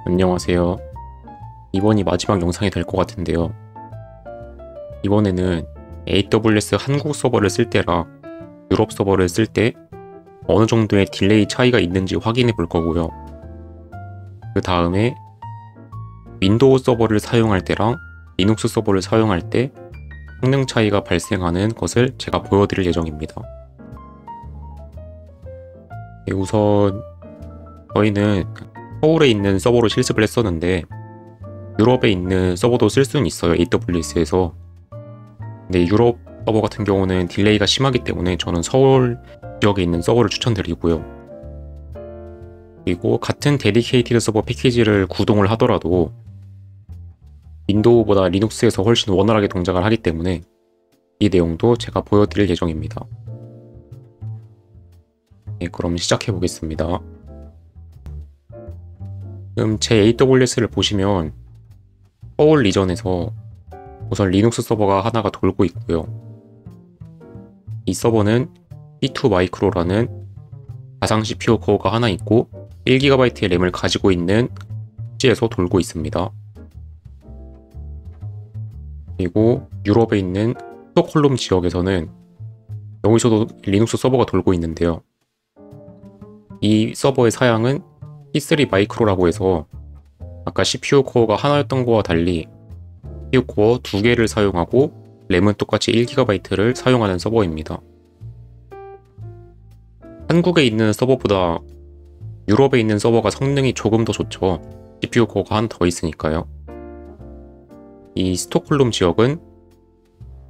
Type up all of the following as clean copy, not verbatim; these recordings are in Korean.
안녕하세요. 이번이 마지막 영상이 될 것 같은데요. 이번에는 AWS 한국 서버를 쓸 때랑 유럽 서버를 쓸 때 어느 정도의 딜레이 차이가 있는지 확인해 볼 거고요. 그 다음에 윈도우 서버를 사용할 때랑 리눅스 서버를 사용할 때 성능 차이가 발생하는 것을 제가 보여드릴 예정입니다. 우선 저희는 서울에 있는 서버로 실습을 했었는데 유럽에 있는 서버도 쓸 수는 있어요, AWS에서. 근데 유럽 서버 같은 경우는 딜레이가 심하기 때문에 저는 서울 지역에 있는 서버를 추천드리고요. 그리고 같은 데디케이티드 서버 패키지를 구동을 하더라도 윈도우보다 리눅스에서 훨씬 원활하게 동작을 하기 때문에 이 내용도 제가 보여드릴 예정입니다. 네, 그럼 시작해 보겠습니다. 지금 제 AWS를 보시면 서울 리전에서 우선 리눅스 서버가 하나가 돌고 있고요. 이 서버는 T2 마이크로라는 가상 CPU 코어가 하나 있고 1GB의 램을 가지고 있는 PC에서 돌고 있습니다. 그리고 유럽에 있는 스톡홀름 지역에서는 여기서도 리눅스 서버가 돌고 있는데요. 이 서버의 사양은 T3 마이크로라고 해서 아까 CPU 코어가 하나였던 거와 달리 CPU 코어 2개를 사용하고 램은 똑같이 1GB를 사용하는 서버입니다. 한국에 있는 서버보다 유럽에 있는 서버가 성능이 조금 더 좋죠. CPU 코어가 하나 더 있으니까요. 이 스톡홀름 지역은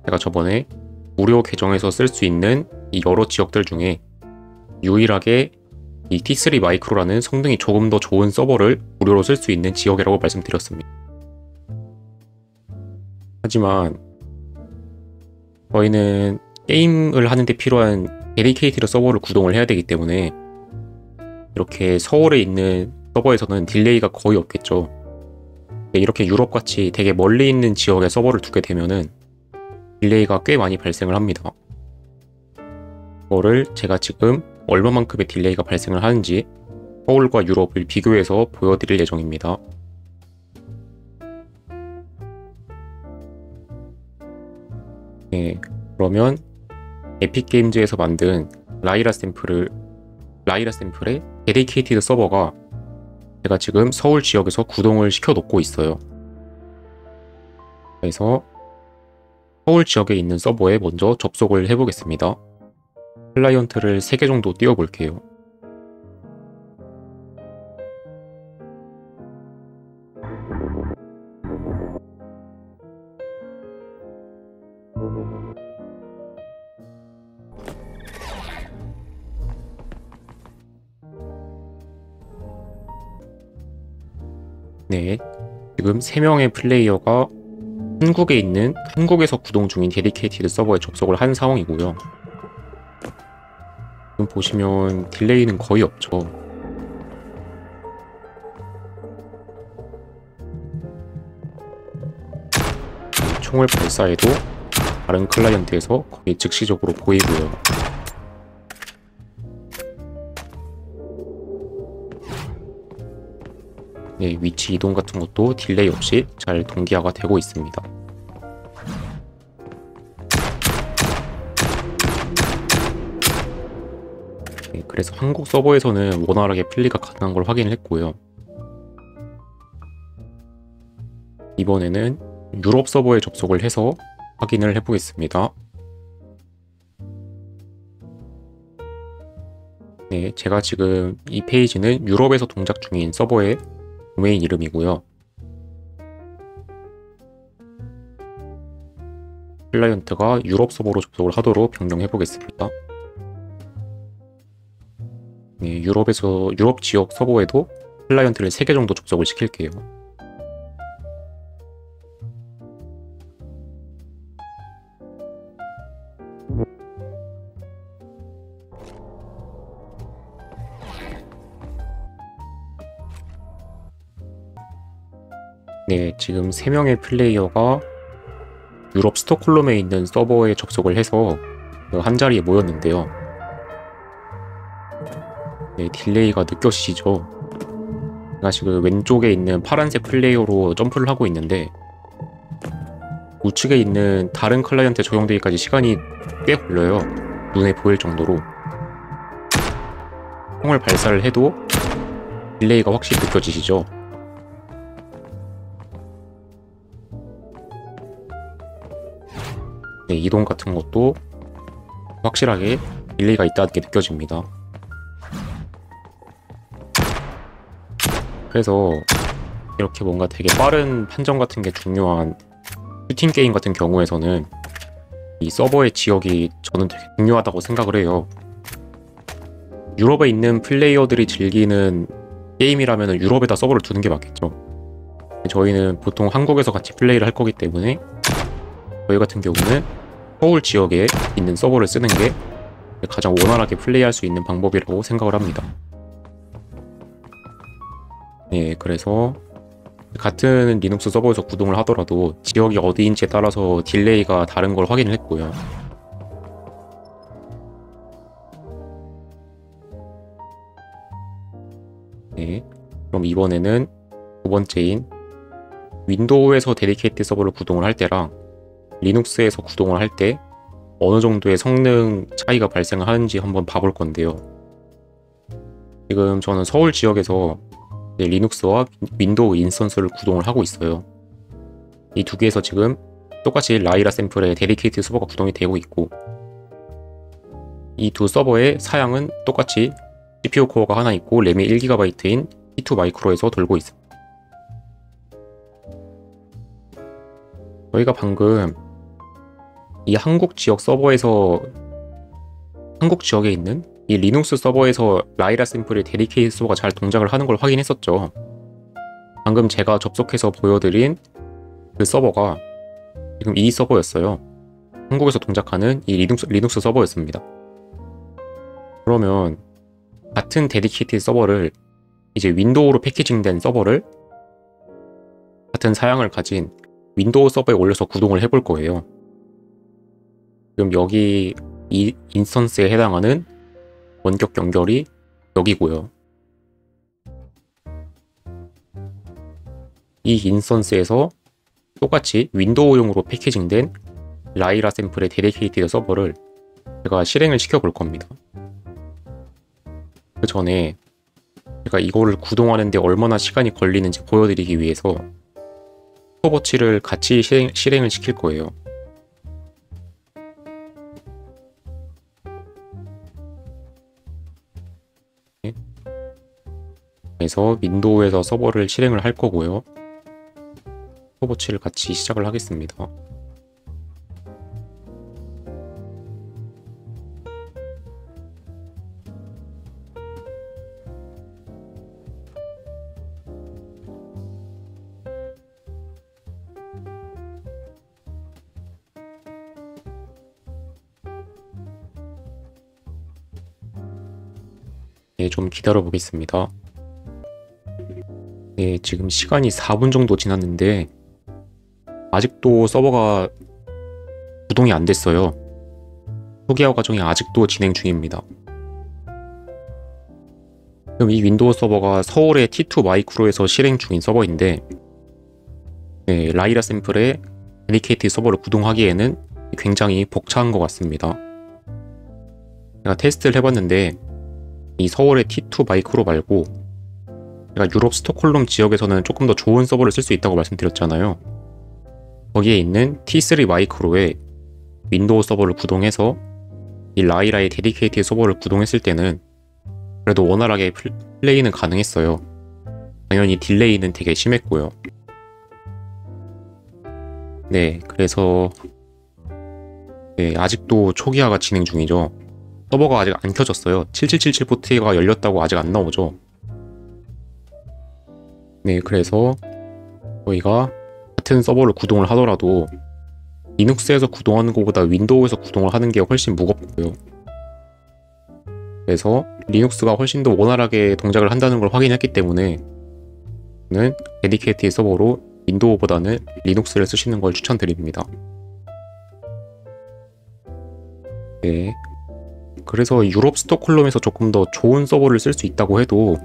제가 저번에 무료 계정에서 쓸 수 있는 이 여러 지역들 중에 유일하게 이 T3 마이크로라는 성능이 조금 더 좋은 서버를 무료로 쓸 수 있는 지역이라고 말씀드렸습니다. 하지만 저희는 게임을 하는데 필요한 데디케이티드 서버를 구동을 해야 되기 때문에 이렇게 서울에 있는 서버에서는 딜레이가 거의 없겠죠. 이렇게 유럽같이 되게 멀리 있는 지역에 서버를 두게 되면은 딜레이가 꽤 많이 발생을 합니다. 그거를 제가 지금 얼마만큼의 딜레이가 발생을 하는지 서울과 유럽을 비교해서 보여드릴 예정입니다. 네, 그러면 에픽게임즈에서 만든 라이라 샘플의 데디케이티드 서버가 제가 지금 서울 지역에서 구동을 시켜 놓고 있어요. 그래서 서울 지역에 있는 서버에 먼저 접속을 해보겠습니다. 클라이언트를 3개 정도 띄워볼게요. 네, 지금 3명의 플레이어가 한국에서 구동 중인 데디케이티드 서버에 접속을 한 상황이고요. 지금 보시면 딜레이는 거의 없죠. 총을 발사해도 다른 클라이언트에서 거의 즉시적으로 보이고요. 네, 위치 이동 같은 것도 딜레이 없이 잘 동기화가 되고 있습니다. 네, 그래서 한국 서버에서는 원활하게 플레이가 가능한 걸 확인을 했고요. 이번에는 유럽 서버에 접속을 해서 확인을 해보겠습니다. 네, 제가 지금 이 페이지는 유럽에서 동작 중인 서버의 도메인 이름이고요. 클라이언트가 유럽 서버로 접속을 하도록 변경해 보겠습니다. 네, 유럽 지역 서버에도 클라이언트를 3개 정도 접속을 시킬게요. 네, 지금 3명의 플레이어가 유럽 스톡홀름에 있는 서버에 접속을 해서 한자리에 모였는데요. 네, 딜레이가 느껴지시죠? 제가 지금 왼쪽에 있는 파란색 플레이어로 점프를 하고 있는데 우측에 있는 다른 클라이언트에 적용되기까지 시간이 꽤 걸려요. 눈에 보일 정도로. 총을 발사를 해도 딜레이가 확실히 느껴지시죠? 네, 이동 같은 것도 확실하게 딜레이가 있다는 게 느껴집니다. 그래서 이렇게 뭔가 되게 빠른 판정 같은 게 중요한 슈팅 게임 같은 경우에서는 이 서버의 지역이 저는 되게 중요하다고 생각을 해요. 유럽에 있는 플레이어들이 즐기는 게임이라면 유럽에다 서버를 두는 게 맞겠죠. 저희는 보통 한국에서 같이 플레이를 할 거기 때문에 저희 같은 경우는 서울 지역에 있는 서버를 쓰는 게 가장 원활하게 플레이할 수 있는 방법이라고 생각을 합니다. 네, 그래서 같은 리눅스 서버에서 구동을 하더라도 지역이 어디인지에 따라서 딜레이가 다른 걸 확인을 했고요. 네, 그럼 이번에는 두 번째인 윈도우에서 데디케이트 서버를 구동을 할 때랑 리눅스에서 구동을 할 때 어느 정도의 성능 차이가 발생하는지 한번 봐볼 건데요. 지금 저는 서울 지역에서 리눅스와 윈도우 인스턴스를 구동을 하고 있어요. 이 두 개에서 지금 똑같이 라이라 샘플에 데디케이트 서버가 구동이 되고 있고 이 두 서버의 사양은 똑같이 CPU 코어가 하나 있고 램이 1GB인 T2 마이크로에서 돌고 있습니다. 저희가 방금 이 한국 지역 서버에서 한국 지역에 있는 이 리눅스 서버에서 라이라 샘플의 데디케이트 서버가 잘 동작을 하는 걸 확인했었죠. 방금 제가 접속해서 보여드린 그 서버가 지금 이 서버였어요. 한국에서 동작하는 이 리눅스 서버였습니다. 그러면 같은 데디케이트 서버를 이제 윈도우로 패키징된 서버를 같은 사양을 가진 윈도우 서버에 올려서 구동을 해볼 거예요. 지금 여기 이 인스턴스에 해당하는 원격 연결이 여기고요. 이 인스턴스에서 똑같이 윈도우용으로 패키징된 라이라 샘플의 데디케이티드 서버를 제가 실행을 시켜 볼 겁니다. 그 전에 제가 이거를 구동하는데 얼마나 시간이 걸리는지 보여드리기 위해서 스톱워치를 같이 실행을 시킬 거예요. 그래서 윈도우에서 서버를 실행을 할 거고요. 스톱워치를 같이 시작을 하겠습니다. 네, 좀 기다려 보겠습니다. 네, 지금 시간이 4분 정도 지났는데 아직도 서버가 구동이 안 됐어요. 초기화 과정이 아직도 진행 중입니다. 그럼 이 윈도우 서버가 서울의 T2 마이크로에서 실행 중인 서버인데 네, 라이라 샘플에 데디케이트 서버를 구동하기에는 굉장히 벅차한 것 같습니다. 제가 테스트를 해봤는데 이 서울의 T2 마이크로 말고 제가 유럽 스톡홀름 지역에서는 조금 더 좋은 서버를 쓸 수 있다고 말씀드렸잖아요. 거기에 있는 T3 마이크로에 윈도우 서버를 구동해서 이 라이라의 데디케이트 서버를 구동했을 때는 그래도 원활하게 플레이는 가능했어요. 당연히 딜레이는 되게 심했고요. 네, 그래서 네, 아직도 초기화가 진행 중이죠. 서버가 아직 안 켜졌어요. 7777 포트가 열렸다고 아직 안 나오죠. 네, 그래서 저희가 같은 서버를 구동을 하더라도 리눅스에서 구동하는 것보다 윈도우에서 구동을 하는 게 훨씬 무겁고요. 그래서 리눅스가 훨씬 더 원활하게 동작을 한다는 걸 확인했기 때문에 저는 데디케이트 서버로 윈도우보다는 리눅스를 쓰시는 걸 추천드립니다. 네, 그래서 유럽 스톡홀름에서 조금 더 좋은 서버를 쓸 수 있다고 해도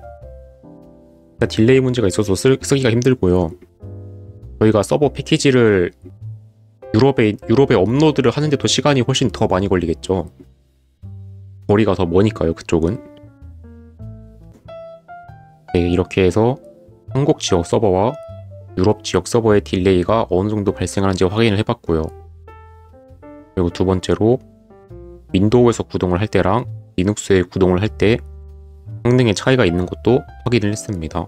딜레이 문제가 있어서 쓰기가 힘들고요. 저희가 서버 패키지를 유럽에 업로드를 하는데도 시간이 훨씬 더 많이 걸리겠죠. 거리가 더 머니까요, 그쪽은. 네, 이렇게 해서 한국 지역 서버와 유럽 지역 서버의 딜레이가 어느 정도 발생하는지 확인을 해봤고요. 그리고 두 번째로 윈도우에서 구동을 할 때랑 리눅스에 구동을 할 때 성능의 차이가 있는 것도 확인을 했습니다.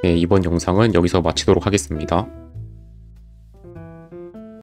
네, 이번 영상은 여기서 마치도록 하겠습니다.